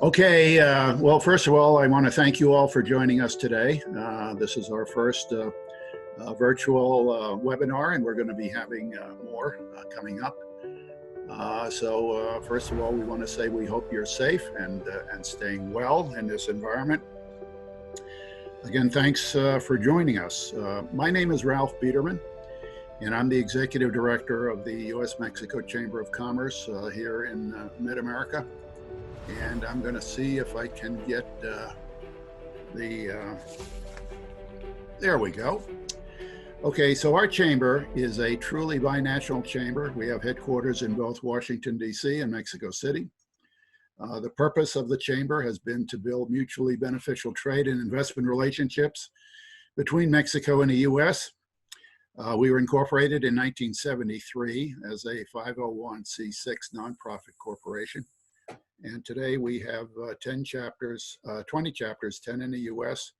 Okay, well, first of all, I want to thank you all for joining us today. This is our first virtual webinar, and we're going to be having more coming up. First of all, we want to say we hope you're safe and staying well in this environment. Again, thanks for joining us. My name is Ralph Biederman, and I'm the Executive Director of the U.S.-Mexico Chamber of Commerce here in Mid-America. And I'm going to see if I can get there we go. Okay, so our chamber is a truly binational chamber. We have headquarters in both Washington, D.C. and Mexico City. The purpose of the chamber has been to build mutually beneficial trade and investment relationships between Mexico and the U.S. We were incorporated in 1973 as a 501c6 nonprofit corporation. And today we have 20 chapters, 10 in the US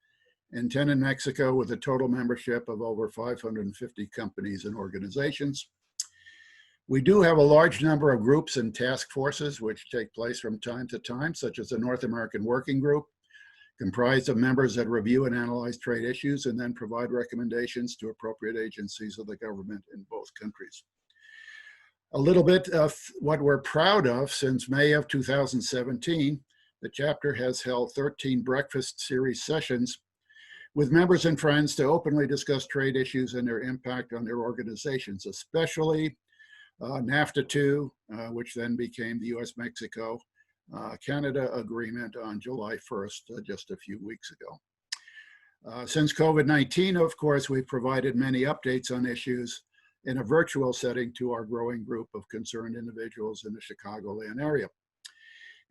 and 10 in Mexico, with a total membership of over 550 companies and organizations. We do have a large number of groups and task forces which take place from time to time, such as the North American Working Group, comprised of members that review and analyze trade issues and then provide recommendations to appropriate agencies of the government in both countries. A little bit of what we're proud of: since May of 2017, the chapter has held 13 breakfast series sessions with members and friends to openly discuss trade issues and their impact on their organizations, especially NAFTA II, which then became the US-Mexico Canada agreement on July 1st, just a few weeks ago. Since COVID-19, of course, we've provided many updates on issues in a virtual setting to our growing group of concerned individuals in the Chicagoland area.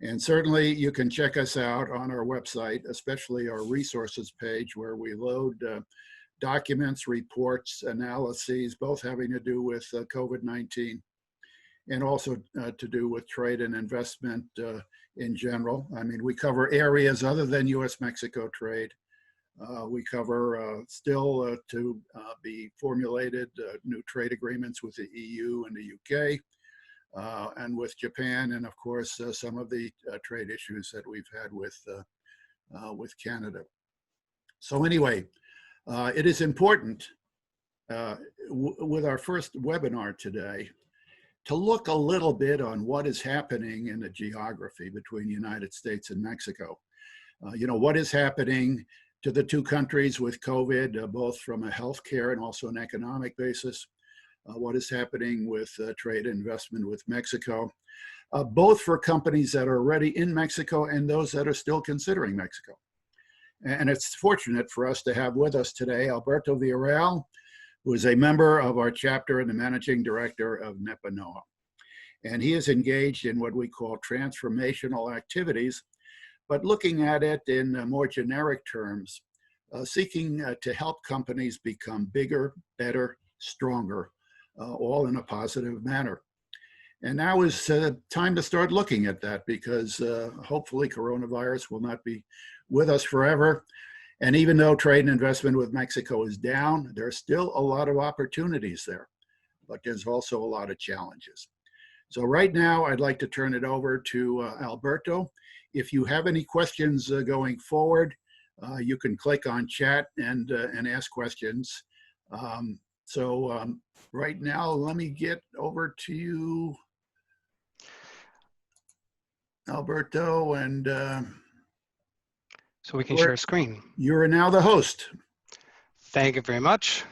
And certainly you can check us out on our website, especially our resources page, where we load documents, reports, analyses, both having to do with COVID-19 and also to do with trade and investment in general. I mean, we cover areas other than US-Mexico trade. We cover still to be formulated new trade agreements with the EU and the UK and with Japan, and of course some of the trade issues that we've had with Canada. So anyway, it is important with our first webinar today to look a little bit on what is happening in the geography between the United States and Mexico. What is happening to the two countries with COVID, both from a healthcare and also an economic basis. What is happening with trade and investment with Mexico, both for companies that are already in Mexico and those that are still considering Mexico. And it's fortunate for us to have with us today Alberto Villarreal, who is a member of our chapter and the managing director of Nepanoa. And he is engaged in what we call transformational activities, but looking at it in more generic terms, seeking to help companies become bigger, better, stronger, all in a positive manner. And now is time to start looking at that, because hopefully coronavirus will not be with us forever. And even though trade and investment with Mexico is down, there's still a lot of opportunities there, but there's also a lot of challenges. So right now, I'd like to turn it over to Alberto. If you have any questions going forward, you can click on chat and ask questions. Right now, let me get over to you, Alberto, and so we can share a screen. You are now the host. Thank you very much.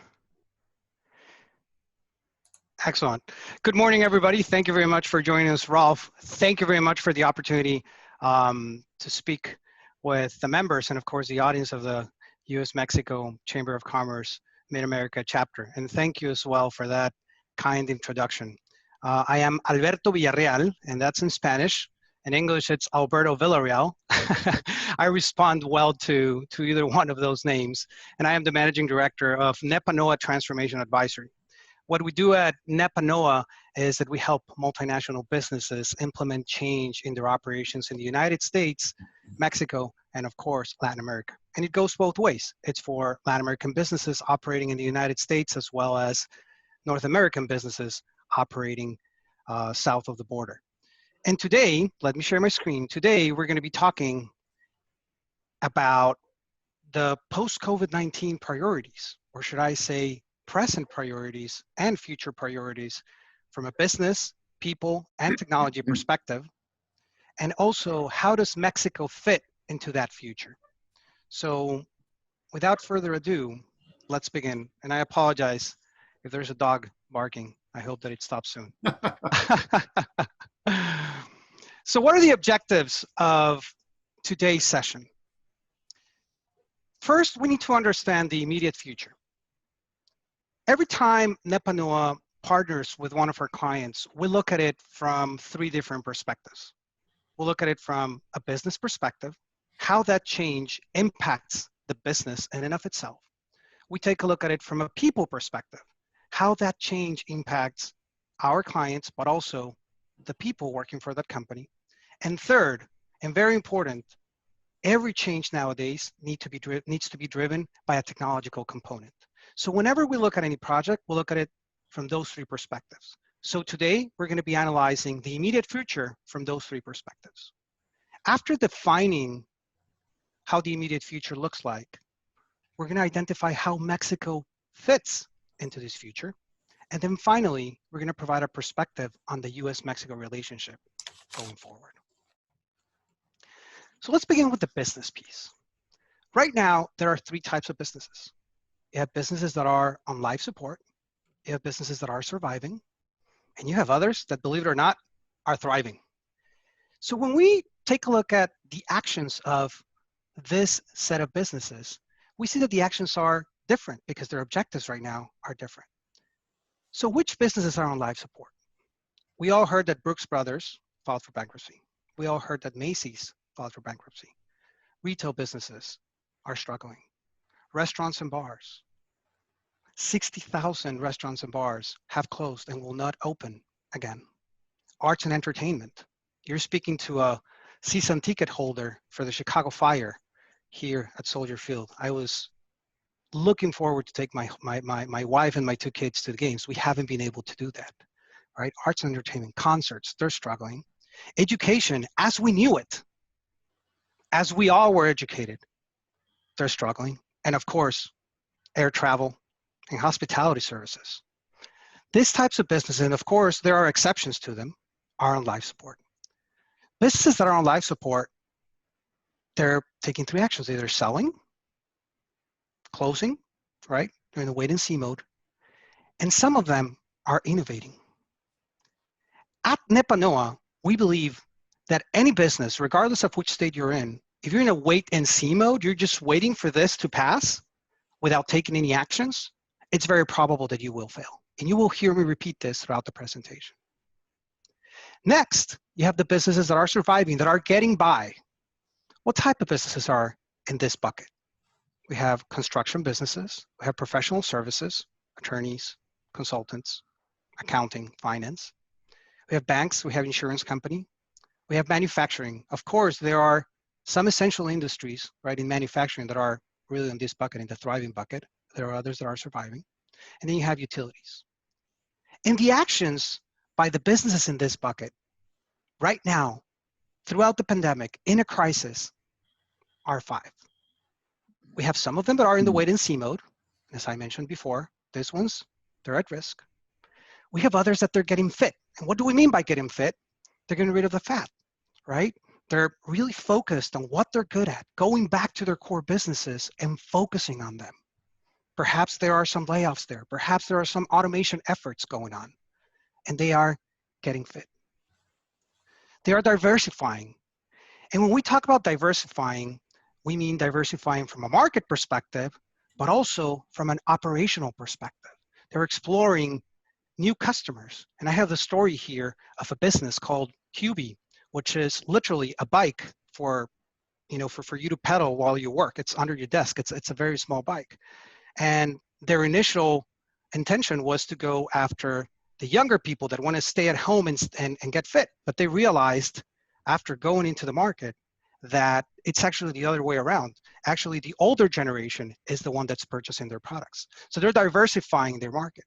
Excellent. Good morning, everybody. Thank you very much for joining us, Ralph. Thank you very much for the opportunity to speak with the members and, of course, the audience of the U.S.-Mexico Chamber of Commerce Mid-America chapter. And thank you as well for that kind introduction. I am Alberto Villarreal, and that's in Spanish. In English, it's Alberto Villarreal. I respond well to either one of those names. And I am the managing director of Nepanoa Transformation Advisory. What we do at Nepanoa is that we help multinational businesses implement change in their operations in the United States, Mexico, and of course, Latin America. And it goes both ways. It's for Latin American businesses operating in the United States, as well as North American businesses operating south of the border. And today, let me share my screen. Today, we're going to be talking about the post-COVID-19 priorities, or should I say present priorities and future priorities from a business, people, and technology perspective. And also, how does Mexico fit into that future? So without further ado, let's begin. And I apologize if there's a dog barking. I hope that it stops soon. So what are the objectives of today's session? First, we need to understand the immediate future. Every time Nepanoa partners with one of our clients, we look at it from three different perspectives. We'll look at it from a business perspective, how that change impacts the business in and of itself. We take a look at it from a people perspective, how that change impacts our clients, but also the people working for that company. And third, and very important, every change nowadays needs to be driven by a technological component. So whenever we look at any project, we'll look at it from those three perspectives. So today, we're going to be analyzing the immediate future from those three perspectives. After defining how the immediate future looks like, we're going to identify how Mexico fits into this future. And then finally, we're going to provide a perspective on the US-Mexico relationship going forward. So let's begin with the business piece. Right now, there are three types of businesses. You have businesses that are on life support, you have businesses that are surviving, and you have others that, believe it or not, are thriving. So when we take a look at the actions of this set of businesses, we see that the actions are different because their objectives right now are different. So which businesses are on life support? We all heard that Brooks Brothers filed for bankruptcy. We all heard that Macy's filed for bankruptcy. Retail businesses are struggling. Restaurants and bars. 60,000 restaurants and bars have closed and will not open again. Arts and entertainment. You're speaking to a season ticket holder for the Chicago Fire here at Soldier Field. I was looking forward to take my wife and my two kids to the games. We haven't been able to do that, right? Arts and entertainment, concerts, they're struggling. Education, as we knew it, as we all were educated, they're struggling. And of course, air travel and hospitality services. These types of businesses, and of course, there are exceptions to them, are on life support. Businesses that are on life support, they're taking three actions, either selling, closing, right? They're in the wait and see mode. And some of them are innovating. At Nepanoa, we believe that any business, regardless of which state you're in, if you're in a wait and see mode, you're just waiting for this to pass without taking any actions, it's very probable that you will fail. And you will hear me repeat this throughout the presentation. Next, you have the businesses that are surviving, that are getting by. What type of businesses are in this bucket? We have construction businesses, we have professional services, attorneys, consultants, accounting, finance. We have banks, we have insurance company, we have manufacturing. Of course, there are some essential industries, right, in manufacturing that are really in this bucket, in the thriving bucket. There are others that are surviving. And then you have utilities. And the actions by the businesses in this bucket right now, throughout the pandemic, in a crisis, are five. We have some of them that are in the wait and see mode. As I mentioned before, these ones, they're at risk. We have others that they're getting fit. And what do we mean by getting fit? They're getting rid of the fat, right? They're really focused on what they're good at, going back to their core businesses and focusing on them. Perhaps there are some layoffs there. Perhaps there are some automation efforts going on, and they are getting fit. They are diversifying. And when we talk about diversifying, we mean diversifying from a market perspective, but also from an operational perspective. They're exploring new customers. And I have the story here of a business called Hubie, which is literally a bike for you to pedal while you work. It's under your desk. It's a very small bike. And their initial intention was to go after the younger people that want to stay at home and get fit. But they realized after going into the market that it's actually the other way around. Actually, the older generation is the one that's purchasing their products. So they're diversifying their market.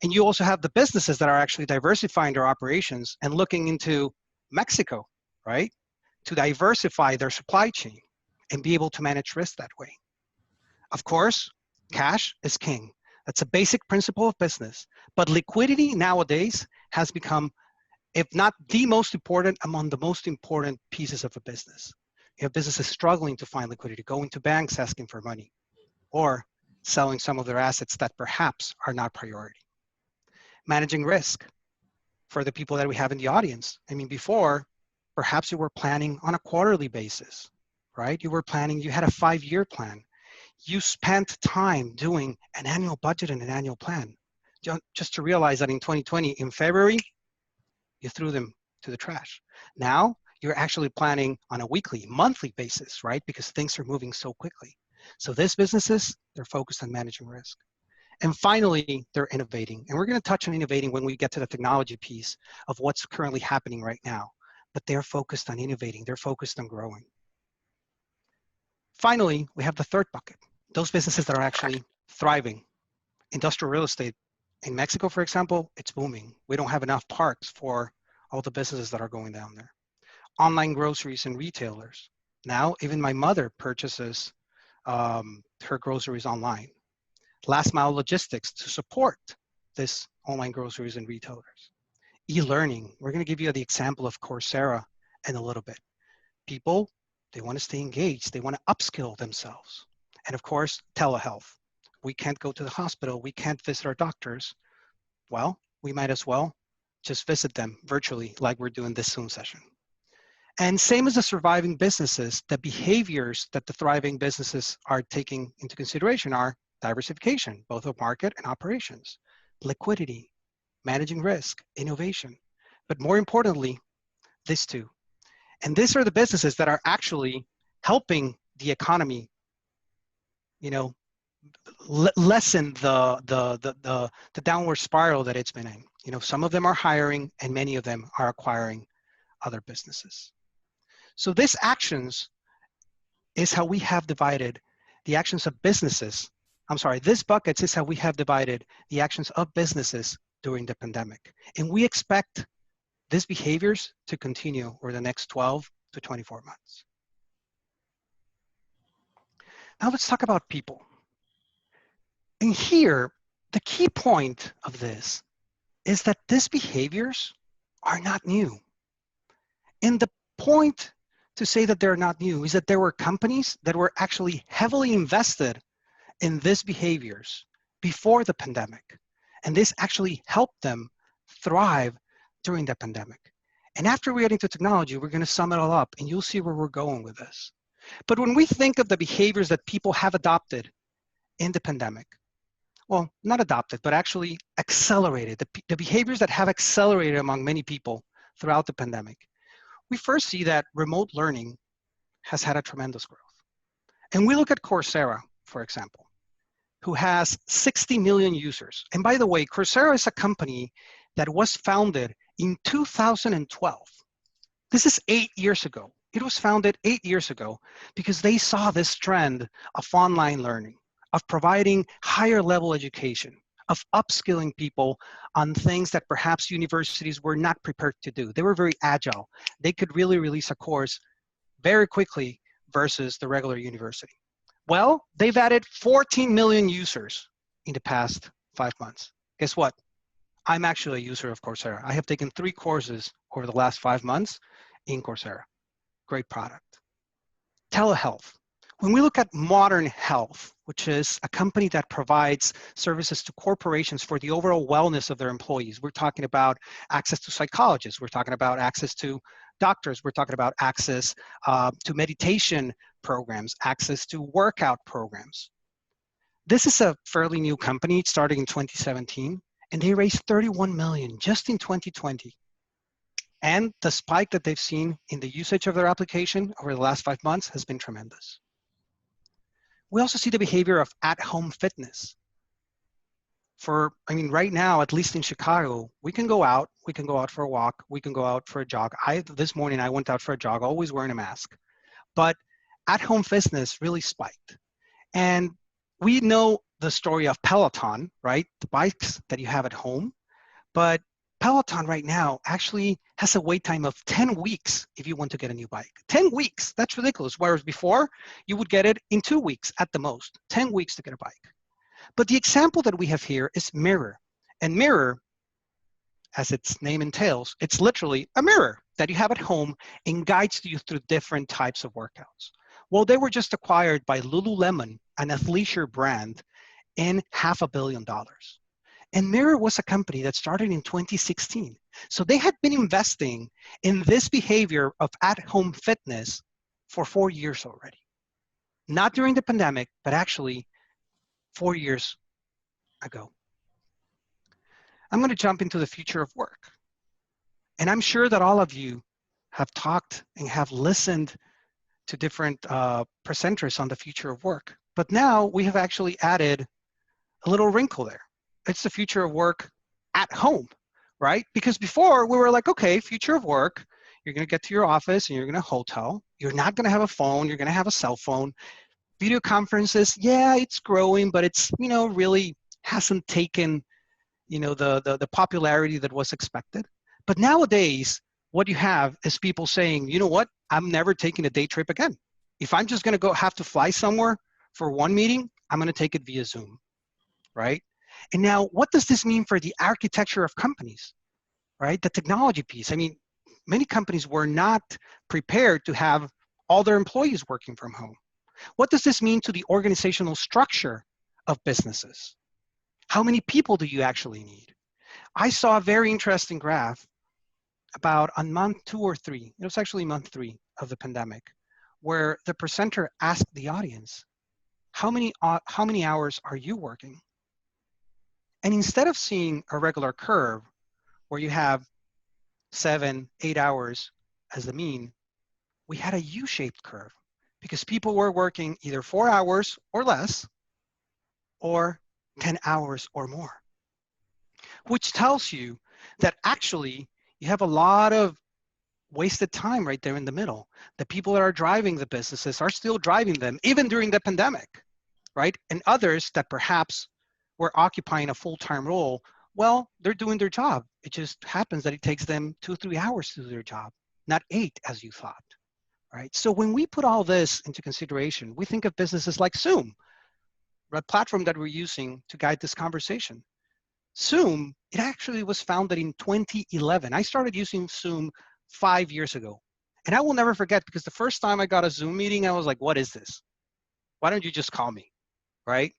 And you also have the businesses that are actually diversifying their operations and looking into Mexico, right? To diversify their supply chain and be able to manage risk that way. Of course, cash is king. That's a basic principle of business. But liquidity nowadays has become, if not the most important, among the most important pieces of a business. You have businesses struggling to find liquidity, going to banks asking for money, or selling some of their assets that perhaps are not priority. Managing risk for the people that we have in the audience. I mean, before, perhaps you were planning on a quarterly basis, right? You were planning, you had a 5-year plan. You spent time doing an annual budget and an annual plan, just to realize that in 2020, in February, you threw them to the trash. Now, you're actually planning on a weekly, monthly basis, right? Because things are moving so quickly. So these businesses, they're focused on managing risk. And finally, they're innovating. And we're going to touch on innovating when we get to the technology piece of what's currently happening right now. But they're focused on innovating. They're focused on growing. Finally, we have the third bucket, those businesses that are actually thriving. Industrial real estate in Mexico, for example, it's booming. We don't have enough parks for all the businesses that are going down there. Online groceries and retailers. Now, even my mother purchases her groceries online. Last mile logistics to support this online groceries and retailers. E-learning, we're going to give you the example of Coursera in a little bit. People, they want to stay engaged. They want to upskill themselves. And of course, telehealth. We can't go to the hospital. We can't visit our doctors. Well, we might as well just visit them virtually like we're doing this Zoom session. And same as the surviving businesses, the behaviors that the thriving businesses are taking into consideration are diversification, both of market and operations, liquidity, managing risk, innovation, but more importantly, these two. And these are the businesses that are actually helping the economy, lessen the downward spiral that it's been in. Some of them are hiring and many of them are acquiring other businesses. So this actions is how we have divided the actions of businesses. This bucket is how we have divided the actions of businesses during the pandemic. And we expect these behaviors to continue over the next 12 to 24 months. Now let's talk about people. And here, the key point of this is that these behaviors are not new. And the point to say that they're not new is that there were companies that were actually heavily invested in these behaviors before the pandemic. And this actually helped them thrive during the pandemic. And after we get into technology, we're going to sum it all up and you'll see where we're going with this. But when we think of the behaviors that people have adopted in the pandemic, well, not adopted, but actually accelerated, the behaviors that have accelerated among many people throughout the pandemic, we first see that remote learning has had a tremendous growth. And we look at Coursera, for example, who has 60 million users. And by the way, Coursera is a company that was founded in 2012. This is 8 years ago. It was founded 8 years ago because they saw this trend of online learning, of providing higher level education, of upskilling people on things that perhaps universities were not prepared to do. They were very agile. They could really release a course very quickly versus the regular university. Well, they've added 14 million users in the past 5 months. Guess what? I'm actually a user of Coursera. I have taken 3 courses over the last 5 months in Coursera. Great product. Telehealth. When we look at Modern Health, which is a company that provides services to corporations for the overall wellness of their employees, we're talking about access to psychologists, we're talking about access to doctors, we're talking about access to meditation programs, access to workout programs. This is a fairly new company. It started in 2017, and they raised 31 million just in 2020. And the spike that they've seen in the usage of their application over the last 5 months has been tremendous. We also see the behavior of at-home fitness. Right now, at least in Chicago, we can go out for a walk, we can go out for a jog. This morning, I went out for a jog, always wearing a mask. But at-home fitness really spiked. And we know the story of Peloton, right? The bikes that you have at home. But Peloton right now actually has a wait time of 10 weeks if you want to get a new bike. 10 weeks, that's ridiculous. Whereas before, you would get it in 2 weeks at the most, 10 weeks to get a bike. But the example that we have here is Mirror. And Mirror, as its name entails, it's literally a mirror that you have at home and guides you through different types of workouts. Well, they were just acquired by Lululemon, an athleisure brand, in $500 million. And Mirror was a company that started in 2016. So they had been investing in this behavior of at-home fitness for 4 years already. Not during the pandemic, but actually 4 years ago. I'm going to jump into the future of work. And I'm sure that all of you have talked and have listened to different presenters on the future of work. But now we have actually added a little wrinkle there. It's the future of work at home, right? Because before we were like, okay, future of work, you're going to get to your office and you're going to hotel. You're not going to have a phone. You're going to have a cell phone. Video conferences, yeah, it's growing, but it's, really hasn't taken, the popularity that was expected. But nowadays, what you have is people saying, you know what, I'm never taking a day trip again. If I'm just going to have to fly somewhere for one meeting, I'm going to take it via Zoom, right? And now, what does this mean for the architecture of companies, right? The technology piece. I mean, many companies were not prepared to have all their employees working from home. What does this mean to the organizational structure of businesses? How many people do you actually need? I saw a very interesting graph about on month 2 or 3. It was actually month 3 of the pandemic, where the presenter asked the audience, how many hours are you working? And instead of seeing a regular curve where you have 7, 8 hours as the mean, we had a U-shaped curve because people were working either 4 hours or less or 10 hours or more, which tells you that actually you have a lot of wasted time right there in the middle. The people that are driving the businesses are still driving them even during the pandemic, right? And others that perhaps were occupying a full-time role, well, they're doing their job. It just happens that it takes them 2 or 3 hours to do their job, not 8 as you thought, right? So when we put all this into consideration, we think of businesses like Zoom, the platform that we're using to guide this conversation. Zoom, it actually was founded in 2011. I started using Zoom 5 years ago. And I will never forget because the first time I got a Zoom meeting, I was like, what is this? Why don't you just call me, right?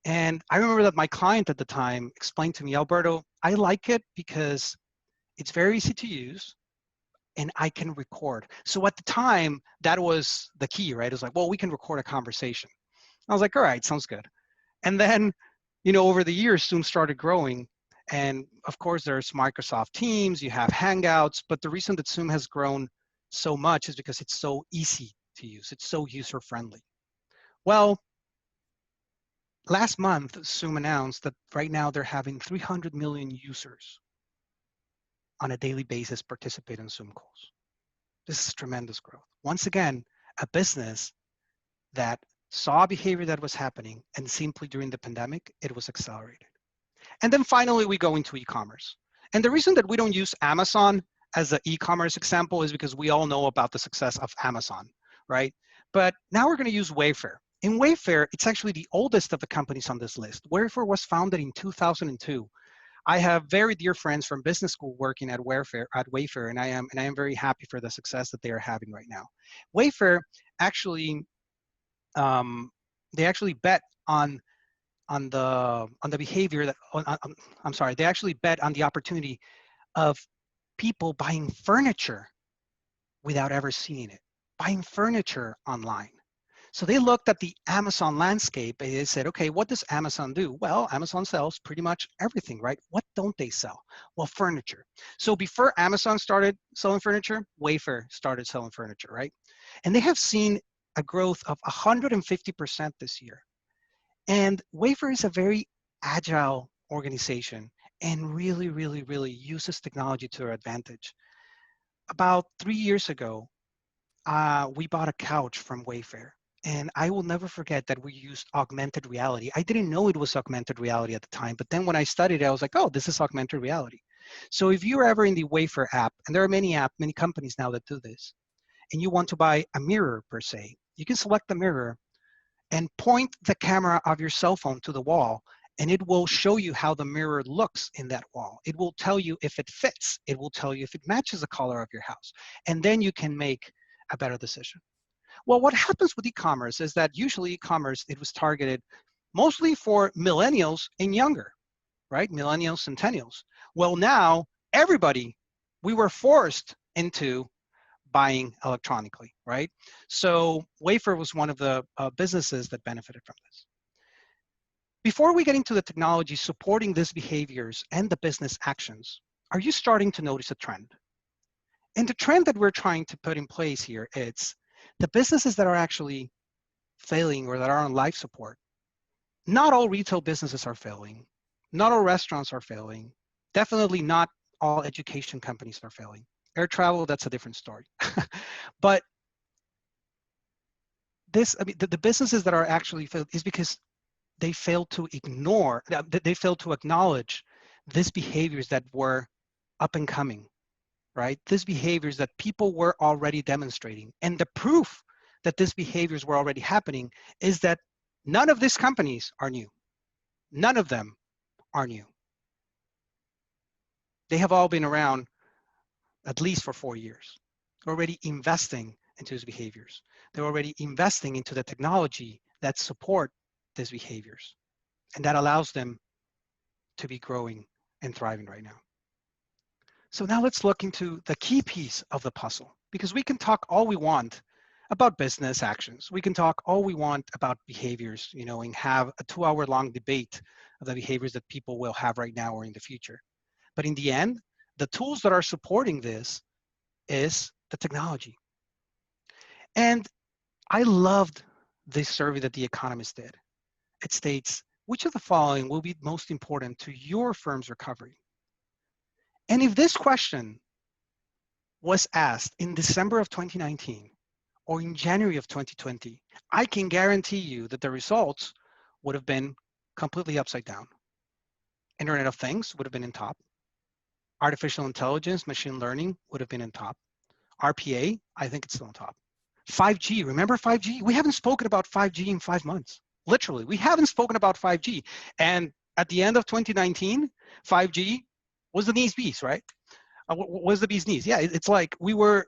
And I remember that my client at the time explained to me, Alberto, I like it because it's very easy to use and I can record. So at the time, that was the key, right? It was like, well, we can record a conversation. I was like, all right, sounds good. And then, over the years, Zoom started growing. And of course, there's Microsoft Teams, you have Hangouts, but the reason that Zoom has grown so much is because it's so easy to use. It's so user-friendly. Well, last month, Zoom announced that right now they're having 300 million users on a daily basis participate in Zoom calls. This is tremendous growth. Once again, a business that saw behavior that was happening and simply during the pandemic, it was accelerated. And then finally, we go into e-commerce. And the reason that we don't use Amazon as the e-commerce example is because we all know about the success of Amazon, right? But now we're going to use Wayfair. In Wayfair, it's actually the oldest of the companies on this list. Wayfair was founded in 2002. I have very dear friends from business school working at Wayfair, and I am very happy for the success that they are having right now. Wayfair actually, they actually bet on the behavior that I'm sorry, they actually bet on the opportunity of people buying furniture without ever seeing it, buying furniture online. So they looked at the Amazon landscape and they said, okay, what does Amazon do? Well, Amazon sells pretty much everything, right? What don't they sell? Well, furniture. So before Amazon started selling furniture, Wayfair started selling furniture, right? And they have seen a growth of 150% this year. And Wayfair is a very agile organization and really, really, really uses technology to their advantage. About 3 years ago, we bought a couch from Wayfair. And I will never forget that we used augmented reality. I didn't know it was augmented reality at the time, but then when I studied it, I was like, oh, this is augmented reality. So if you're ever in the Wayfair app, and there are many companies now that do this, and you want to buy a mirror per se, you can select the mirror and point the camera of your cell phone to the wall, and it will show you how the mirror looks in that wall. It will tell you if it fits. It will tell you if it matches the color of your house. And then you can make a better decision. Well, what happens with e-commerce is that usually e-commerce, it was targeted mostly for millennials and younger, right? Millennials, centennials. Well, now everybody, we were forced into buying electronically, right? So Wayfair was one of the businesses that benefited from this. Before we get into the technology supporting these behaviors and the business actions, are you starting to notice a trend? And the trend that we're trying to put in place here is the businesses that are actually failing or that are on life support. Not all retail businesses are failing. Not all restaurants are failing. Definitely not all education companies are failing. Air travel, that's a different story. But this, I mean, the businesses that are actually failed is because they failed to ignore, they failed to acknowledge these behaviors that were up and coming, right? These behaviors that people were already demonstrating. And the proof that these behaviors were already happening is that none of these companies are new. None of them are new. They have all been around at least for 4 years, already investing into these behaviors. They're already investing into the technology that support these behaviors. And that allows them to be growing and thriving right now. So now let's look into the key piece of the puzzle, because we can talk all we want about business actions. We can talk all we want about behaviors, you know, and have a 2-hour-long debate of the behaviors that people will have right now or in the future. But in the end, the tools that are supporting this is the technology. And I loved this survey that The Economist did. It states, which of the following will be most important to your firm's recovery? And if this question was asked in December of 2019 or in January of 2020, I can guarantee you that the results would have been completely upside down. Internet of Things would have been in top. Artificial intelligence, machine learning would have been in top. RPA, I think it's still on top. 5G, remember 5G? We haven't spoken about 5G in 5 months. Literally, we haven't spoken about 5G. And at the end of 2019, 5G was the knees beast, right? Was the bee's knees. Yeah, it's like we were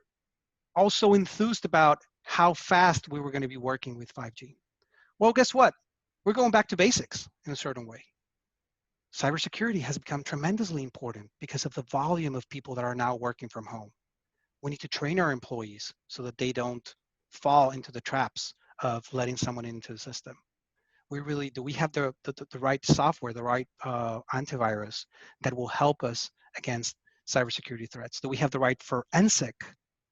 also enthused about how fast we were going to be working with 5G. Well, guess what? We're going back to basics in a certain way. Cybersecurity has become tremendously important because of the volume of people that are now working from home. We need to train our employees so that they don't fall into the traps of letting someone into the system. Do we have the right software, the right antivirus that will help us against cybersecurity threats? Do we have the right forensic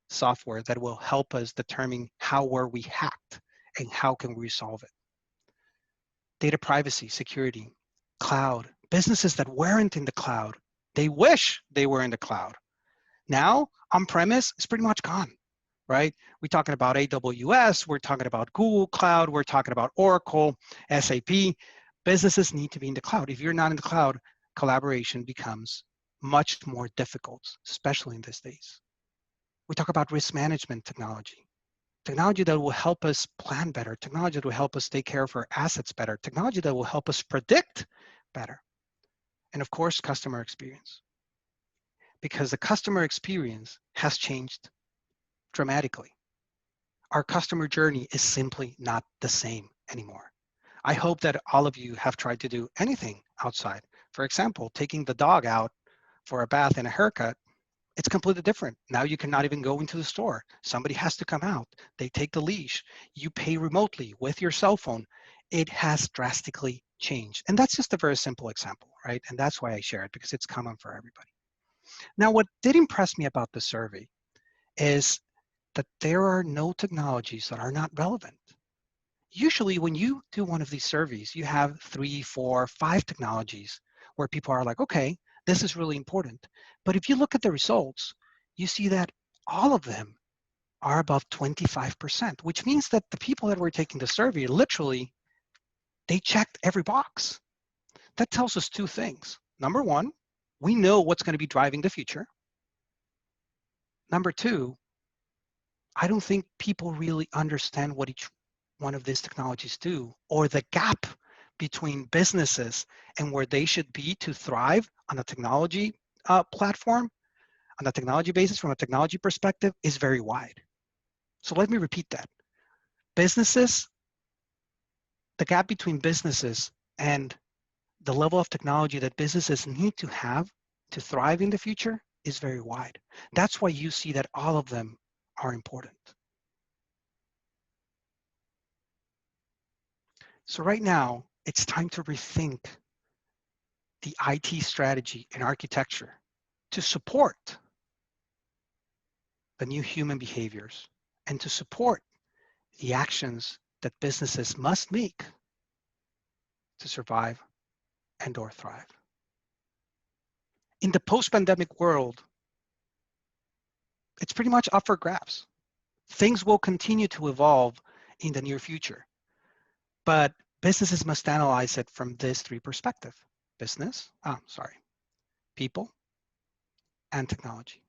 software that will help us determine how were we hacked and how can we resolve it? Data privacy, security, cloud, businesses that weren't in the cloud, they wish they were in the cloud. Now, on-premise is pretty much gone, right? We're talking about AWS, we're talking about Google Cloud, we're talking about Oracle, SAP. Businesses need to be in the cloud. If you're not in the cloud, collaboration becomes much more difficult, especially in these days. We talk about risk management technology that will help us plan better, technology that will help us take care of our assets better, technology that will help us predict better. And of course, customer experience. Because the customer experience has changed dramatically. Our customer journey is simply not the same anymore. I hope that all of you have tried to do anything outside. For example, taking the dog out for a bath and a haircut, it's completely different. Now you cannot even go into the store. Somebody has to come out. They take the leash. You pay remotely with your cell phone. It has drastically changed. And that's just a very simple example, right? And that's why I share it, because it's common for everybody. Now, what did impress me about the survey is that there are no technologies that are not relevant. Usually when you do one of these surveys, you have 3, 4, 5 technologies where people are like, okay, this is really important. But if you look at the results, you see that all of them are above 25%, which means that the people that were taking the survey, literally, they checked every box. That tells us 2 things. Number one, we know what's going to be driving the future. Number two, I don't think people really understand what each one of these technologies do, or the gap between businesses and where they should be to thrive on a technology platform, on a technology basis, from a technology perspective, is very wide. So let me repeat that. Businesses, the gap between businesses and the level of technology that businesses need to have to thrive in the future is very wide. That's why you see that all of them are important. So right now, it's time to rethink the IT strategy and architecture to support the new human behaviors and to support the actions that businesses must make to survive and or thrive. In the post-pandemic world, it's pretty much up for grabs. Things will continue to evolve in the near future, but businesses must analyze it from these three perspectives: people and technology.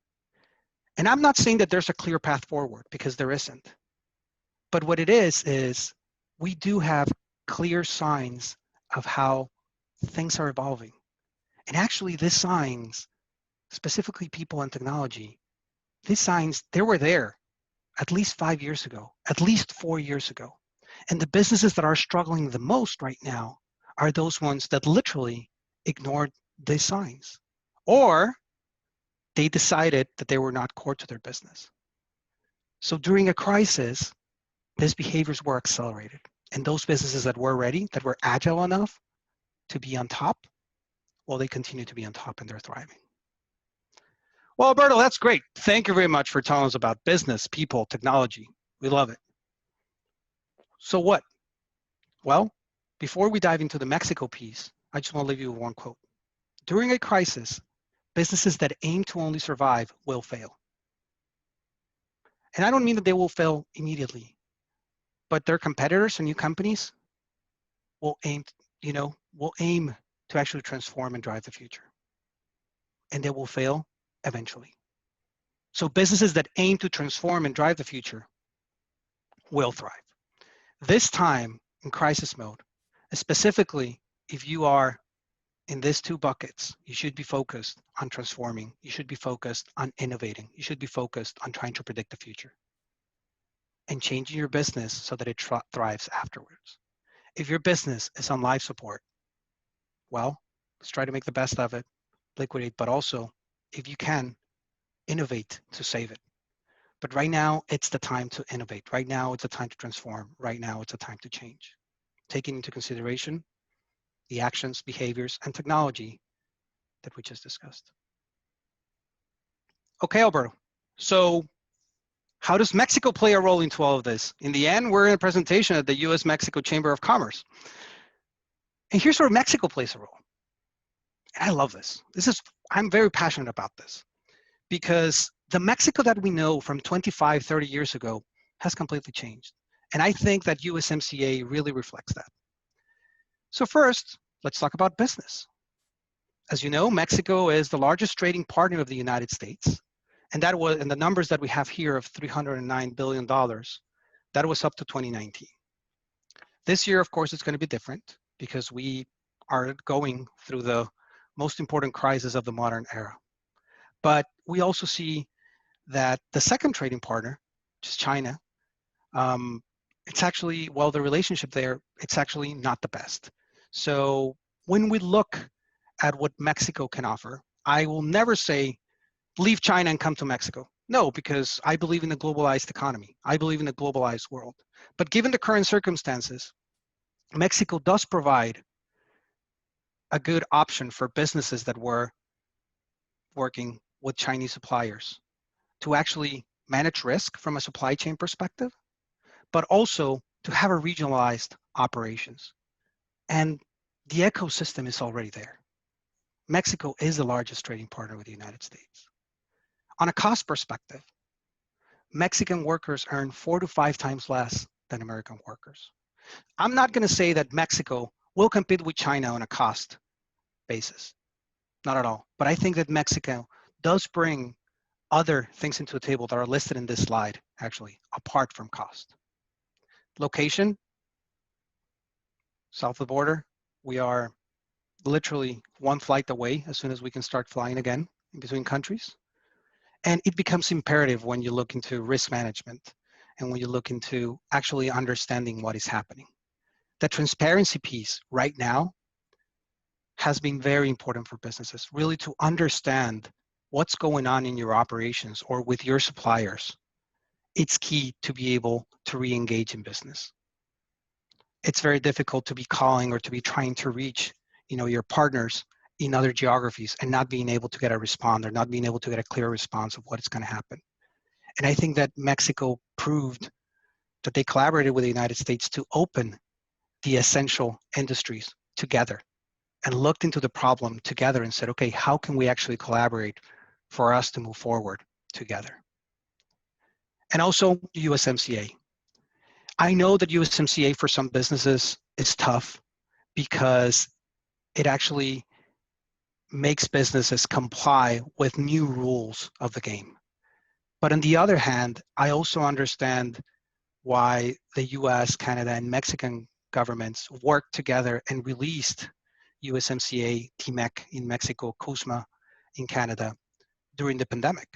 And I'm not saying that there's a clear path forward, because there isn't. But what it is we do have clear signs of how things are evolving. And actually, these signs, specifically people and technology, these signs, they were there at least 5 years ago, at least 4 years ago. And the businesses that are struggling the most right now are those ones that literally ignored these signs, or they decided that they were not core to their business. So during a crisis, these behaviors were accelerated. And those businesses that were ready, that were agile enough to be on top, well, they continue to be on top and they're thriving. Well, Alberto, that's great. Thank you very much for telling us about business, people, technology. We love it. So what? Well, before we dive into the Mexico piece, I just want to leave you with one quote. During a crisis, businesses that aim to only survive will fail. And I don't mean that they will fail immediately, but their competitors and new companies will aim to actually transform and drive the future. And they will fail eventually. So businesses that aim to transform and drive the future will thrive. This time in crisis mode, specifically if you are in these two buckets, you should be focused on transforming. You should be focused on innovating. You should be focused on trying to predict the future and changing your business so that it thrives afterwards. If your business is on life support, well, let's try to make the best of it, liquidate, but also, if you can, innovate to save it. But right now, it's the time to innovate. Right now, it's the time to transform. Right now, it's a time to change, taking into consideration the actions, behaviors, and technology that we just discussed. Okay, Alberto. So how does Mexico play a role into all of this? In the end, we're in a presentation at the US-Mexico Chamber of Commerce. And here's where Mexico plays a role. And I love this. I'm very passionate about this, because the Mexico that we know from 25, 30 years ago has completely changed. And I think that USMCA really reflects that. So first, let's talk about business. As you know, Mexico is the largest trading partner of the United States. And the numbers that we have here of $309 billion, that was up to 2019. This year, of course, it's going to be different because we are going through the most important crisis of the modern era. But we also see that the second trading partner, which is China, it's actually, well, the relationship there, it's actually not the best. So when we look at what Mexico can offer, I will never say, leave China and come to Mexico. No, because I believe in the globalized economy. I believe in the globalized world. But given the current circumstances, Mexico does provide a good option for businesses that were working with Chinese suppliers to actually manage risk from a supply chain perspective, but also to have a regionalized operations. And the ecosystem is already there. Mexico is the largest trading partner with the United States. On a cost perspective, Mexican workers earn 4 to 5 times less than American workers. I'm not going to say that Mexico will compete with China on a cost basis. not at all. But I think that Mexico does bring other things into the table that are listed in this slide, actually, apart from cost. Location, south of the border. We are literally one flight away as soon as we can start flying again in between countries. And it becomes imperative when you look into risk management and when you look into actually understanding what is happening. The transparency piece right now has been very important for businesses, really to understand what's going on in your operations or with your suppliers. It's key to be able to re-engage in business. It's very difficult to be calling or to be trying to reach, your partners in other geographies and not being able to get a response or not being able to get a clear response of what is going to happen. And I think that Mexico proved that they collaborated with the United States to open the essential industries together and looked into the problem together and said, okay, how can we actually collaborate for us to move forward together? And also USMCA. I know that USMCA for some businesses is tough because it actually makes businesses comply with new rules of the game. But on the other hand, I also understand why the US, Canada, and Mexican governments worked together and released USMCA, TMEC in Mexico, CUSMA in Canada during the pandemic.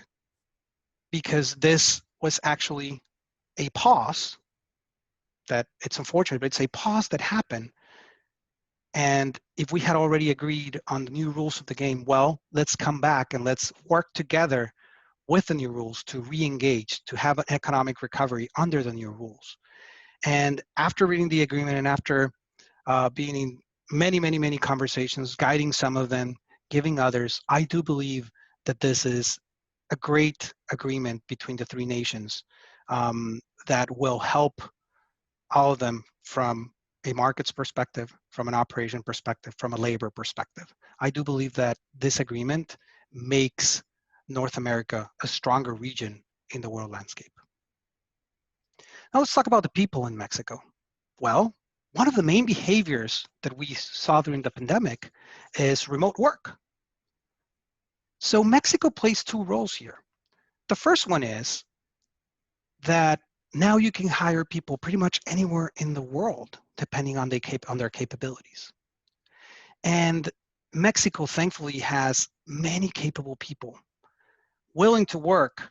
Because this was actually a pause that it's unfortunate, but it's a pause that happened. And if we had already agreed on the new rules of the game, well, let's come back and let's work together with the new rules to re-engage, to have an economic recovery under the new rules. And after reading the agreement and after being in many conversations, guiding some of them, giving others, I do believe that this is a great agreement between the three nations that will help all of them from a markets perspective, from an operation perspective, from a labor perspective. I do believe that this agreement makes North America a stronger region in the world landscape. Now let's talk about the people in Mexico. Well, one of the main behaviors that we saw during the pandemic is remote work. So Mexico plays two roles here. The first one is that now you can hire people pretty much anywhere in the world, depending on their capabilities. And Mexico, thankfully, has many capable people willing to work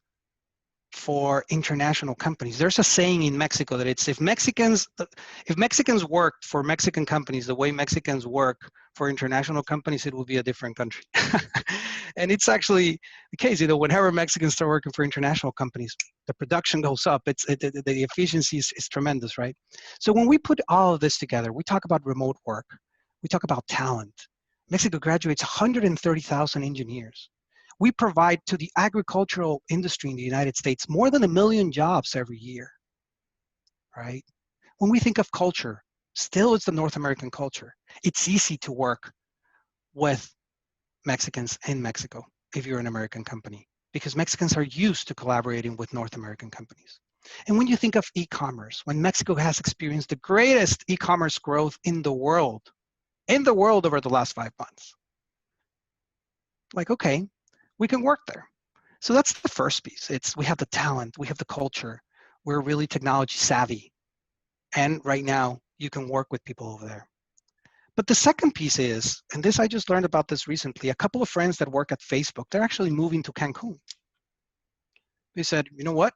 for international companies. There's a saying in Mexico that it's if Mexicans worked for Mexican companies the way Mexicans work for international companies, it will be a different country. And it's actually the case. Whenever Mexicans start working for international companies, the production goes up. The efficiency is tremendous, right? So when we put all of this together, we talk about remote work, we talk about talent. Mexico graduates 130,000 engineers. We provide to the agricultural industry in the United States more than 1 million jobs every year, right? When we think of culture, still it's the North American culture. It's easy to work with Mexicans in Mexico if you're an American company, because Mexicans are used to collaborating with North American companies. And when you think of e-commerce, when Mexico has experienced the greatest e-commerce growth in the world over the last 5 months, like, okay, we can work there. So that's the first piece. We have the talent, we have the culture, we're really technology savvy. And right now you can work with people over there. But the second piece is, and I just learned about this recently, a couple of friends that work at Facebook, they're actually moving to Cancun. They said, you know what?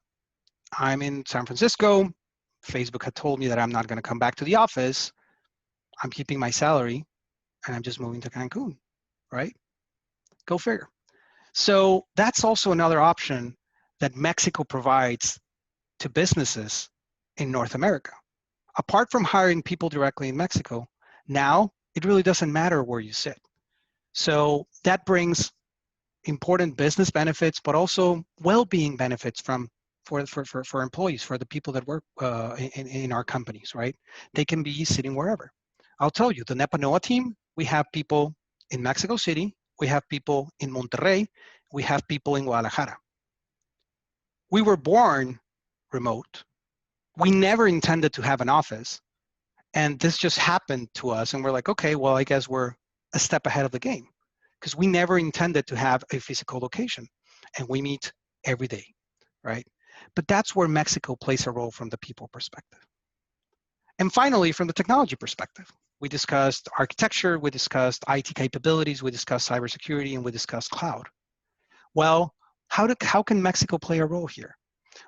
I'm in San Francisco. Facebook had told me that I'm not going to come back to the office. I'm keeping my salary and I'm just moving to Cancun, right? Go figure. So that's also another option that Mexico provides to businesses in North America. Apart from hiring people directly in Mexico, now it really doesn't matter where you sit. So that brings important business benefits, but also well-being benefits for employees, for the people that work in our companies, right? They can be sitting wherever. I'll tell you, the Nepanoa team, we have people in Mexico City, we have people in Monterrey, we have people in Guadalajara. We were born remote. We never intended to have an office. And this just happened to us. And we're like, okay, well, I guess we're a step ahead of the game. because we never intended to have a physical location, and we meet every day, right? But that's where Mexico plays a role from the people perspective. And finally, from the technology perspective, we discussed architecture, we discussed IT capabilities, we discussed cybersecurity, and we discussed cloud. Well, how can Mexico play a role here?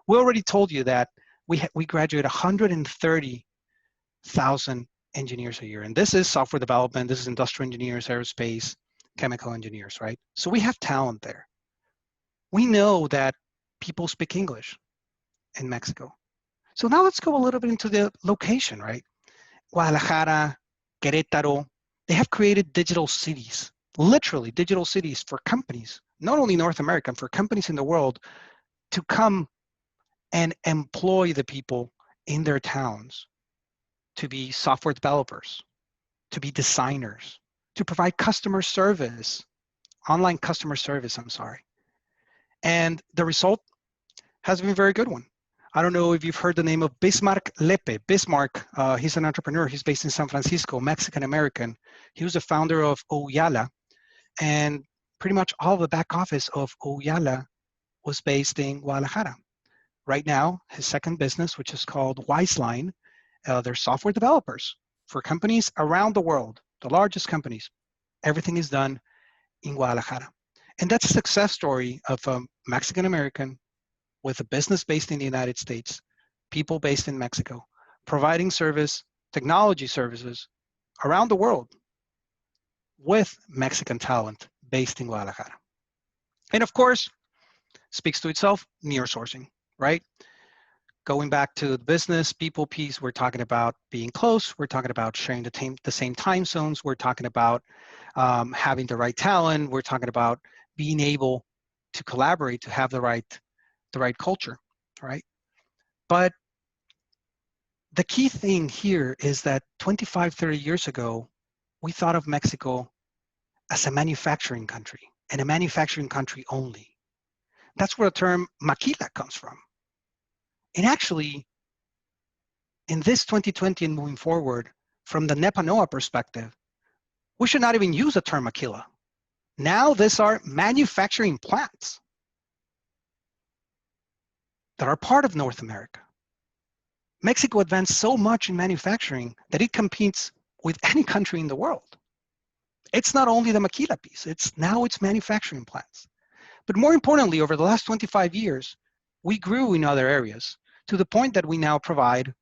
We already told you that we graduate 130,000 engineers a year. And this is software development, this is industrial engineers, aerospace, chemical engineers, right? So we have talent there. We know that people speak English in Mexico. So now let's go a little bit into the location, right? Guadalajara, Querétaro, they have created digital cities, literally digital cities for companies, not only North America, for companies in the world to come and employ the people in their towns to be software developers, to be designers, to provide customer service, online customer service, I'm sorry. And the result has been a very good one. I don't know if you've heard the name of Bismarck Lepe. Bismarck, he's an entrepreneur. He's based in San Francisco, Mexican-American. He was the founder of Oyala, and pretty much all the back office of Oyala was based in Guadalajara. Right now, his second business, which is called Wiseline, they're software developers for companies around the world, the largest companies. Everything is done in Guadalajara. And that's a success story of a Mexican-American with a business based in the United States, people based in Mexico, providing service, technology services around the world with Mexican talent based in Guadalajara. And of course, speaks to itself, nearshoring, right? Going back to the business people piece, we're talking about being close. We're talking about sharing the same time zones. We're talking about having the right talent. We're talking about being able to collaborate, to have the right culture, right? But the key thing here is that 25, 30 years ago, we thought of Mexico as a manufacturing country, and a manufacturing country only. That's where the term maquila comes from. And actually, in this 2020 and moving forward, from the Nepanoa perspective, we should not even use the term maquila. Now these are manufacturing plants that are part of North America. Mexico advanced so much in manufacturing that it competes with any country in the world. It's not only the maquila piece, it's manufacturing plants. But more importantly, over the last 25 years, we grew in other areas to the point that we now provide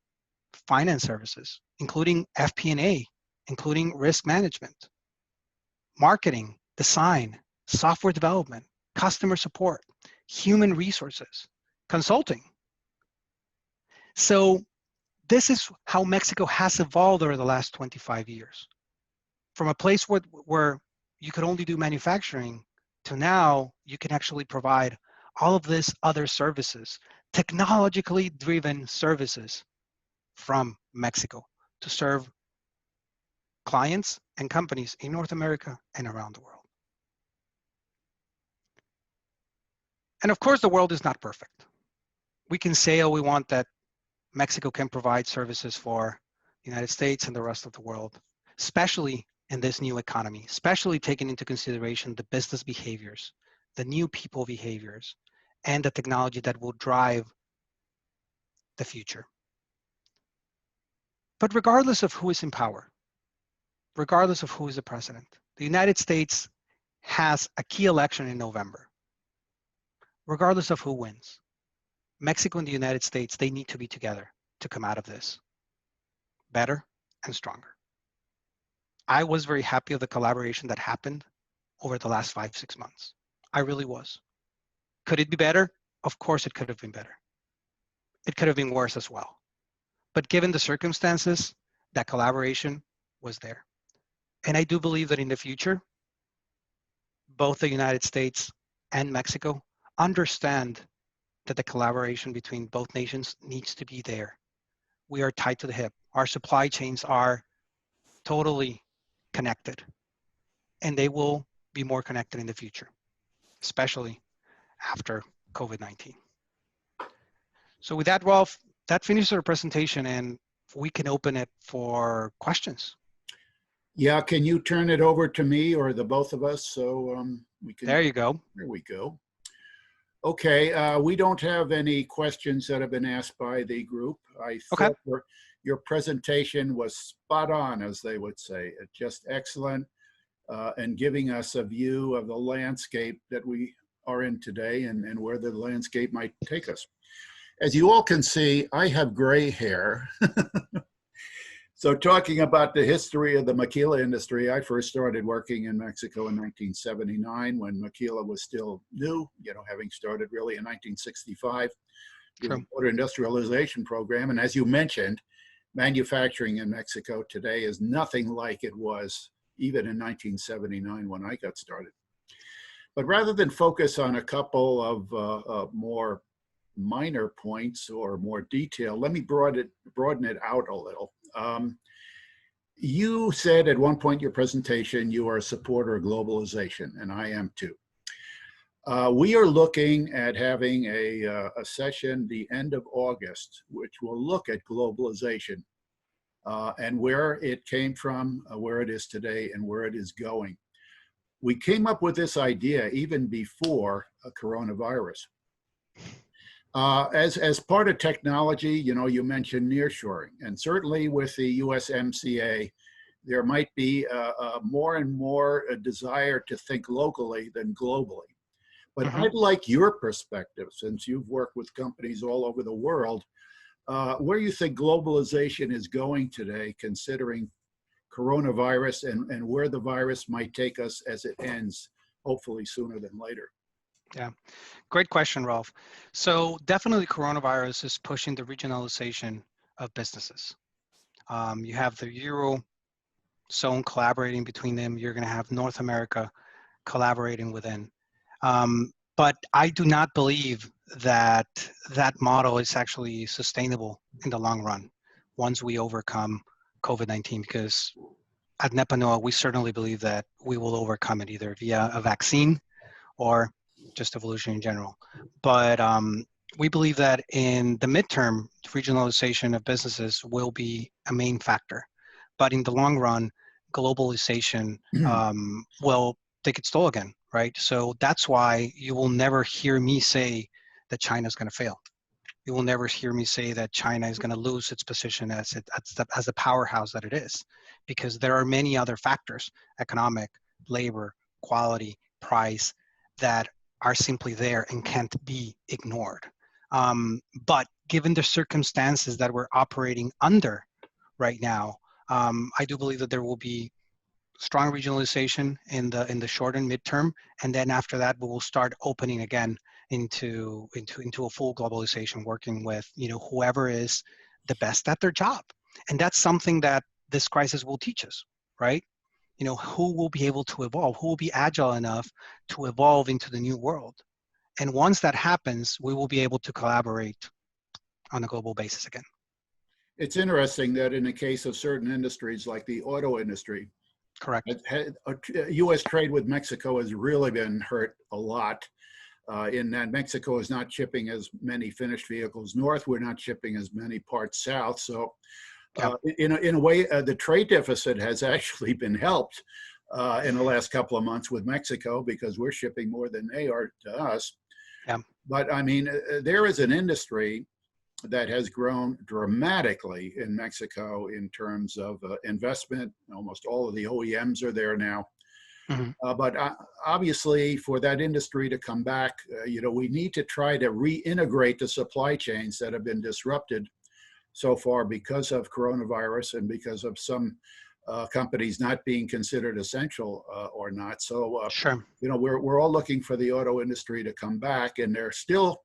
finance services, including FP&A, including risk management, marketing, design, software development, customer support, human resources, consulting. So this is how Mexico has evolved over the last 25 years. From a place where you could only do manufacturing to now you can actually provide all of these other services, technologically driven services from Mexico to serve clients and companies in North America and around the world. And of course, the world is not perfect. We can say all we want that Mexico can provide services for the United States and the rest of the world, especially in this new economy, especially taking into consideration the business behaviors, the new people behaviors, and the technology that will drive the future. But regardless of who is in power, regardless of who is the president, the United States has a key election in November. Regardless of who wins, Mexico and the United States, they need to be together to come out of this better and stronger. I was very happy of the collaboration that happened over the last 5-6 months. I really was. Could it be better? Of course it could have been better. It could have been worse as well. But given the circumstances, that collaboration was there. And I do believe that in the future, both the United States and Mexico understand that the collaboration between both nations needs to be there. We are tied to the hip. Our supply chains are totally connected, and they will be more connected in the future, especially after COVID-19. So with that, Rolf, that finishes our presentation, and we can open it for questions. Yeah, can you turn it over to me or the both of us so we can, There you go. there we go. Okay, we don't have any questions that have been asked by the group. I Okay. thought your presentation was spot on, as they would say. It's just excellent and giving us a view of the landscape that we are in today and where the landscape might take us. As you all can see, I have gray hair. So talking about the history of the maquila industry, I first started working in Mexico in 1979 when maquila was still new, having started really in 1965 with the True. border industrialization program. And as you mentioned, manufacturing in Mexico today is nothing like it was even in 1979 when I got started. But rather than focus on a couple of more minor points or more detail, let me broaden it out a little. You said at one point in your presentation you are a supporter of globalization, and I am too. We are looking at having a session the end of August, which will look at globalization and where it came from, where it is today, and where it is going. We came up with this idea even before coronavirus. As part of technology, you mentioned nearshoring, and certainly with the USMCA, there might be more and more a desire to think locally than globally. But Mm-hmm. I'd like your perspective, since you've worked with companies all over the world, where you think globalization is going today, considering coronavirus and where the virus might take us as it ends, hopefully sooner than later. Yeah. Great question, Ralph. So definitely coronavirus is pushing the regionalization of businesses. You have the Eurozone collaborating between them. You're going to have North America collaborating within. But I do not believe that that model is actually sustainable in the long run once we overcome COVID-19, because at Nepanoa, we certainly believe that we will overcome it either via a vaccine or just evolution in general. But we believe that in the midterm, regionalization of businesses will be a main factor. But in the long run, globalization will take its toll again, right? So that's why you will never hear me say that China is going to fail. You will never hear me say that China is going to lose its position as the powerhouse that it is, because there are many other factors: economic, labor, quality, price, that are simply there and can't be ignored. But given the circumstances that we're operating under right now, I do believe that there will be strong regionalization in the short and midterm, and then after that, we will start opening again into a full globalization, working with whoever is the best at their job, and that's something that this crisis will teach us, right? Who will be able to evolve, who will be agile enough to evolve into the new world. And once that happens, we will be able to collaborate on a global basis again. It's interesting that in the case of certain industries like the auto industry, Correct. U.S. trade with Mexico has really been hurt a lot in that Mexico is not shipping as many finished vehicles north. We're not shipping as many parts south. So in a way, the trade deficit has actually been helped in the last couple of months with Mexico because we're shipping more than they are to us. Yeah. But I mean, there is an industry that has grown dramatically in Mexico in terms of investment. Almost all of the OEMs are there now. Mm-hmm. But obviously, for that industry to come back, we need to try to reintegrate the supply chains that have been disrupted so far because of coronavirus and because of some companies not being considered essential or not. So, Sure. we're all looking for the auto industry to come back, and they're still,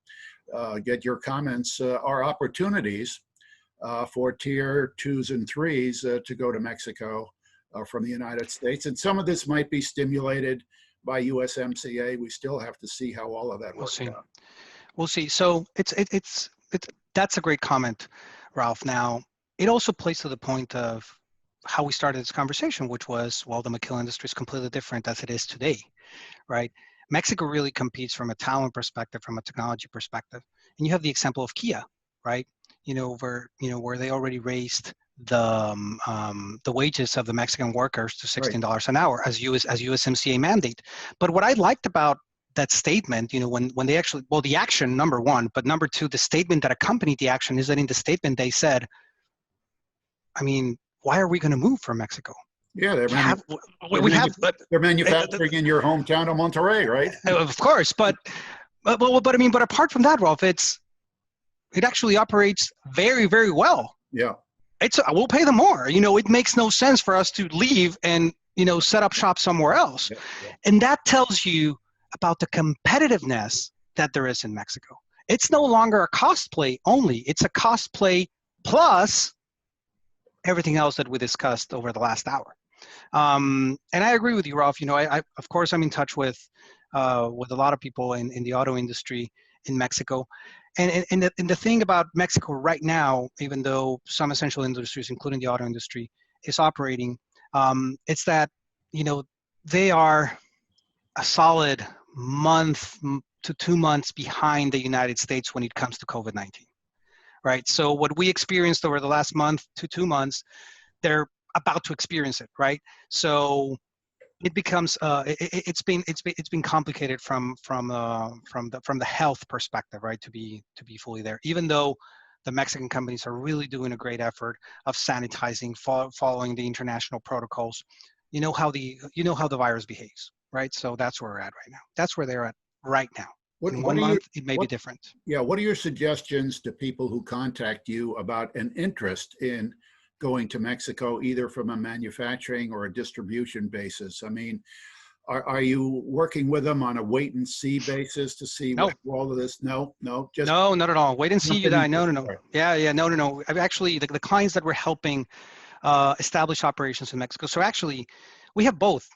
get your comments, are opportunities for tier 2s and 3s to go to Mexico from the United States. And some of this might be stimulated by USMCA. We still have to see how all of that works out. We'll see. So that's a great comment, Ralph. Now, it also plays to the point of how we started this conversation, which was, well, the maquila industry is completely different as it is today, right? Mexico really competes from a talent perspective, from a technology perspective. And you have the example of Kia, right? Where they already raised the wages of the Mexican workers to $16 an hour as USMCA mandate. But what I liked about that statement, when they actually, well, the action, number one, but number two, the statement that accompanied the action is that in the statement they said, I mean, why are we going to move from Mexico? Yeah, they're manufacturing in your hometown of Monterrey, right? Of course, but I mean, but apart from that, Rolf, it actually operates very, very well. Yeah. We'll pay them more. It makes no sense for us to leave and, set up shop somewhere else. Yeah. And that tells you about the competitiveness that there is in Mexico. It's no longer a cost play only. It's a cost play plus everything else that we discussed over the last hour. And I agree with you, Rolf. I of course, I'm in touch with a lot of people in the auto industry in Mexico. And the thing about Mexico right now, even though some essential industries, including the auto industry, is operating, it's that, they are a solid month to 2 months behind the United States when it comes to COVID-19, right? So what we experienced over the last month to 2 months, they're about to experience it, right? So it becomes it's been complicated from the health perspective, right? To be fully there, even though the Mexican companies are really doing a great effort of sanitizing, following the international protocols. You know how the virus behaves, right? So that's where we're at right now. That's where they're at right now. In 1 month, it may be different. Yeah. What are your suggestions to people who contact you about an interest in going to Mexico, either from a manufacturing or a distribution basis? I mean, are you working with them on a wait and see basis to see what all of this? No, not at all. Wait and see. No. Yeah, no. Actually, the clients that we're helping establish operations in Mexico. So actually, we have both.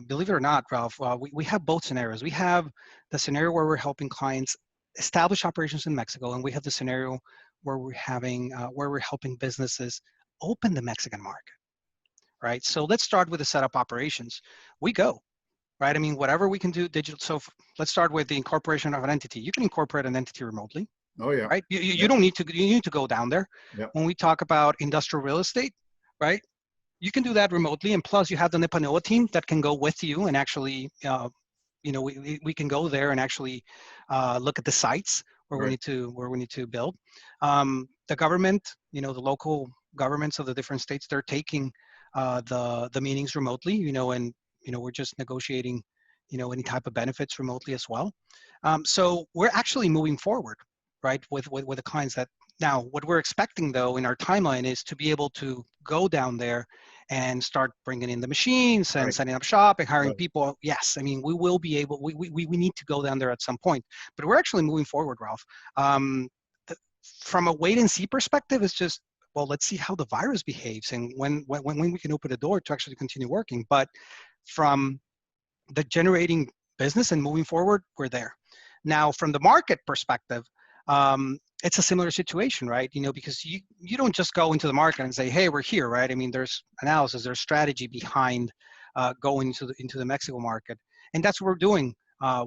Believe it or not, Ralph, we have both scenarios. We have the scenario where we're helping clients establish operations in Mexico, and we have the scenario where we're helping businesses open the Mexican market, right? So let's start with the setup operations. We go, right? I mean, whatever we can do digital. So let's start with the incorporation of an entity. You can incorporate an entity remotely. Oh yeah. Right. You don't need to. You need to go down there. Yep. When we talk about industrial real estate, right? You can do that remotely, and plus you have the Nepanoa team that can go with you and actually, we can go there and actually look at the sites where we need to build. The government, the local governments of the different states, they're taking the meetings remotely, and we're just negotiating, any type of benefits remotely as well. So we're actually moving forward, right, with the clients that. Now, what we're expecting, though, in our timeline is to be able to go down there and start bringing in the machines and setting up shop and hiring people. Yes, I mean, we will be able, we need to go down there at some point. But we're actually moving forward, Ralph. From a wait and see perspective, it's just, well, let's see how the virus behaves and when we can open the door to actually continue working. But from the generating business and moving forward, we're there. Now, from the market perspective, it's a similar situation, right? Because you don't just go into the market and say, hey, we're here, right? I mean, there's analysis, there's strategy behind going into the Mexico market. And that's what we're doing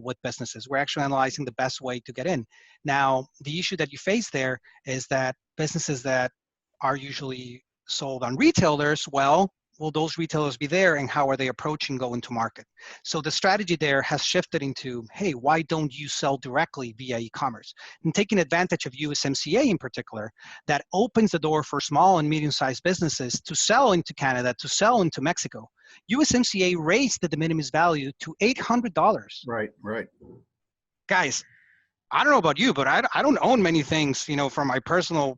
with businesses. We're actually analyzing the best way to get in. Now, the issue that you face there is that businesses that are usually sold on retailers, well, will those retailers be there and how are they approaching going to market? So the strategy there has shifted into, hey, why don't you sell directly via e-commerce? And taking advantage of USMCA in particular, that opens the door for small and medium-sized businesses to sell into Canada, to sell into Mexico. USMCA raised the de minimis value to $800. Right. Guys, I don't know about you, but I don't own many things, from my personal,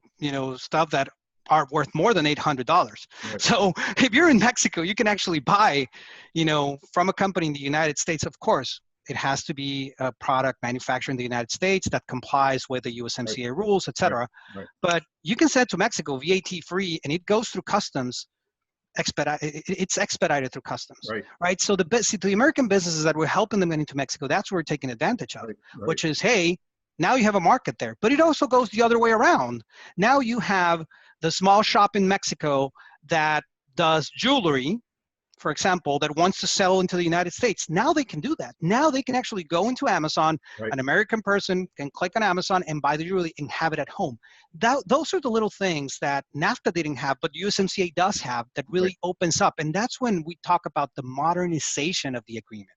stuff that are worth more than $800. Right. So if you're in Mexico, you can actually buy, from a company in the United States. Of course, it has to be a product manufactured in the United States that complies with the USMCA rules, et cetera. Right. But you can send to Mexico VAT free, and it goes through customs. It's expedited through customs, right? So the American businesses that we're helping them get into Mexico, that's what we're taking advantage of, which is, hey, now you have a market there. But it also goes the other way around. Now you have the small shop in Mexico that does jewelry, for example, that wants to sell into the United States, now they can do that. Now they can actually go into Amazon. Right. An American person can click on Amazon and buy the jewelry and have it at home. Those are the little things that NAFTA didn't have, but USMCA does have, that really opens up. And that's when we talk about the modernization of the agreement,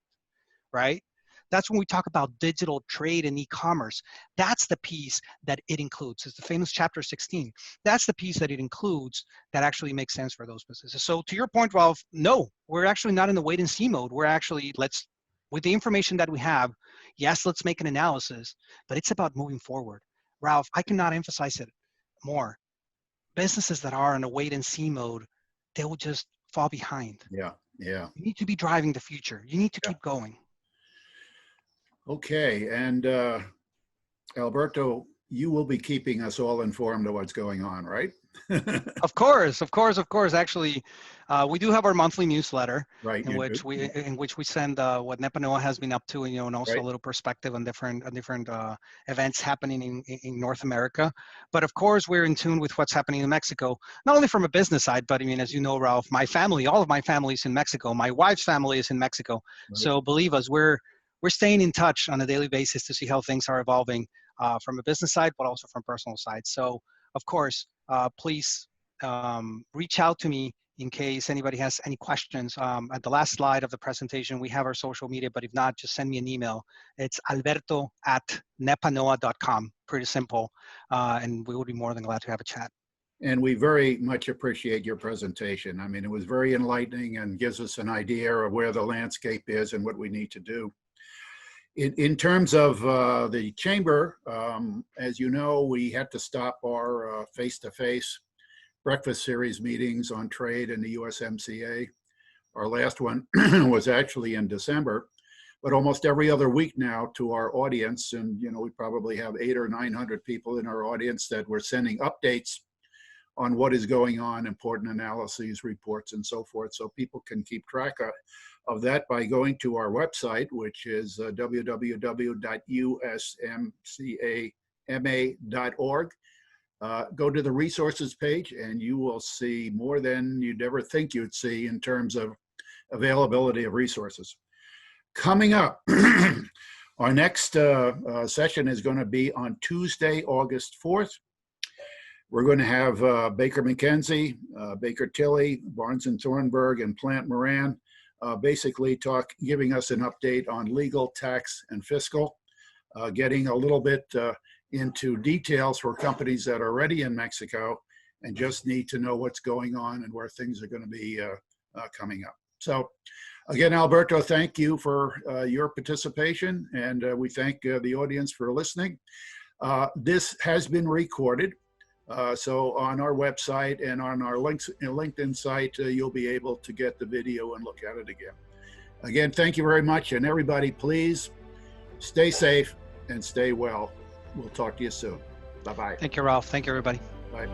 right? That's when we talk about digital trade and e-commerce. That's the piece that it includes. It's the famous chapter 16. That's the piece that it includes that actually makes sense for those businesses. So to your point, Ralph, no, we're actually not in the wait and see mode. We're actually, with the information that we have, yes, let's make an analysis, but it's about moving forward. Ralph, I cannot emphasize it more. Businesses that are in a wait and see mode, they will just fall behind. Yeah. You need to be driving the future. You need to keep going. Okay, and Alberto, you will be keeping us all informed of what's going on, right? Of course. Actually, we do have our monthly newsletter, right, in which we send what Nepanoa has been up to, and also a little perspective on different events happening in North America. But of course, we're in tune with what's happening in Mexico, not only from a business side, but I mean, as you know, Ralph, my family, all of my family is in Mexico. My wife's family is in Mexico. Right. So believe us, we're staying in touch on a daily basis to see how things are evolving from a business side, but also from personal side. So, of course, please reach out to me in case anybody has any questions. At the last slide of the presentation, we have our social media, but if not, just send me an email. It's alberto@nepanoa.com. Pretty simple, and we would be more than glad to have a chat. And we very much appreciate your presentation. I mean, it was very enlightening and gives us an idea of where the landscape is and what we need to do. In terms of the chamber, as you know, we had to stop our face-to-face breakfast series meetings on trade in the USMCA. Our last one was actually in December, but almost every other week now to our audience, and we probably have 800 or 900 people in our audience that we're sending updates on what is going on, important analyses, reports, and so forth, so people can keep track of that by going to our website, which is www.usmcama.org. Go to the resources page and you will see more than you'd ever think you'd see in terms of availability of resources. Coming up, our next session is going to be on Tuesday, August 4th. We're going to have Baker McKenzie, Baker Tilly, Barnes & Thornburg, and Plant Moran basically giving us an update on legal, tax, and fiscal, getting a little bit into details for companies that are already in Mexico and just need to know what's going on and where things are going to be coming up. So again, Alberto, thank you for your participation, and we thank the audience for listening. This has been recorded. So on our website and on our LinkedIn site, you'll be able to get the video and look at it again. Again, thank you very much. And everybody, please stay safe and stay well. We'll talk to you soon. Bye-bye. Thank you, Ralph. Thank you, everybody. Bye.